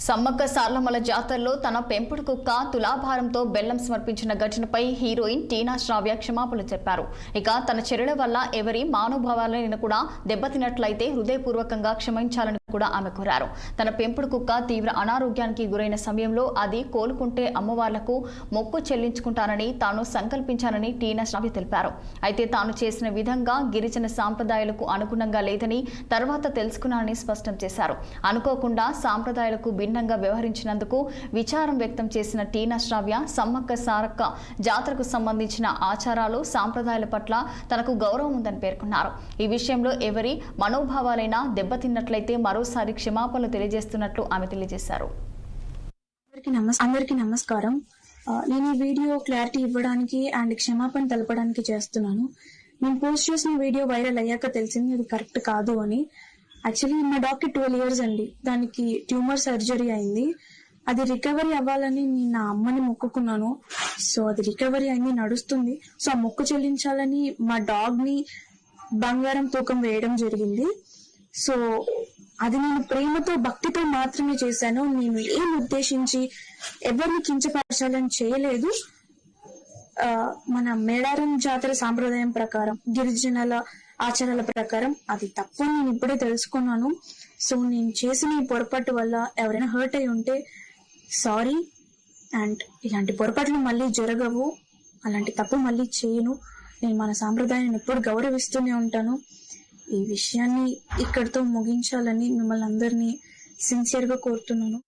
సమ్మక్క సార్లమల జాతరలో తన పెంపుడు కుక్క తులాభారంతో బెల్లం సమర్పించిన ఘటనపై హీరోయిన్ టీనా శ్రావ్య క్షమాపణలు చెప్పారు. ఇక తన చర్యల వల్ల ఎవరి మానోభావాలను కూడా దెబ్బతిన్నట్లయితే హృదయపూర్వకంగా క్షమించాలని కూడా ఆమె కోరారు. తన పెంపుడు కుక్క తీవ్ర అనారోగ్యానికి గురైన సమయంలో అది కోలుకుంటే అమ్మవార్లకు మొక్కు చెల్లించుకుంటానని తాను సంకల్పించానని టీనా శ్రావ్య తెలిపారు. అయితే తాను చేసిన విధంగా గిరిజన సాంప్రదాయాలకు అనుగుణంగా లేదని తర్వాత తెలుసుకున్నానని స్పష్టం చేశారు. అనుకోకుండా సాంప్రదాయాలకు భిన్నంగా వ్యవహరించినందుకు విచారం వ్యక్తం చేసిన టీనా శ్రావ్య సమ్మక్క సారక్క జాతరకు సంబంధించిన ఆచారాలు సాంప్రదాయాల పట్ల తనకు గౌరవం ఉందని పేర్కొన్నారు. ఈ విషయంలో ఎవరి మనోభావాలైనా దెబ్బతిన్నట్లయితే మరోసారి క్షమాపణలు తెలియజేస్తున్నట్లు ఆమె తెలియజేశారు. అందరికీ నమస్కారం. నేను ఈ వీడియో క్లారిటీ ఇవ్వడానికి అండ్ క్షమాపణ తెలపడానికి చేస్తున్నాను. నేను పోస్ట్ చేసిన వీడియో వైరల్ అయ్యాక తెలిసింది అది కరెక్ట్ కాదు అని. యాక్చువల్లీ మా డాక్టర్ 12 years అండి, దానికి ట్యూమర్ సర్జరీ అయింది. అది రికవరీ అవ్వాలని నేను నా అమ్మని మొక్కుకున్నాను. సో అది రికవరీ అయింది, నడుస్తుంది. సో ఆ మొక్కు చెల్లించాలని మా డాగ్ ని బంగారం తూకం వేయడం జరిగింది. సో అది నేను ప్రేమతో భక్తితో మాత్రమే చేశాను. నేను ఏం ఉద్దేశించి ఎవరిని కించపరచాలని చేయలేదు. మన మేడారం జాతర సాంప్రదాయం ప్రకారం, గిరిజనుల ఆచారాల ప్రకారం అది తప్పు నేను ఇప్పుడే తెలుసుకున్నాను. సో నేను చేసిన ఈ పొరపాటు వల్ల ఎవరైనా హర్ట్ అయి ఉంటే సారీ. అండ్ ఇలాంటి పొరపాట్లు మళ్ళీ జరగవు, అలాంటి తప్పు మళ్ళీ చేయను. నేను మన సాంప్రదాయాన్ని ఎప్పుడు గౌరవిస్తూనే ఉంటాను. ఈ విషయాన్ని ఇక్కడితో ముగించాలని మిమ్మల్ని అందరినీ సిన్సియర్గా కోరుతున్నాను.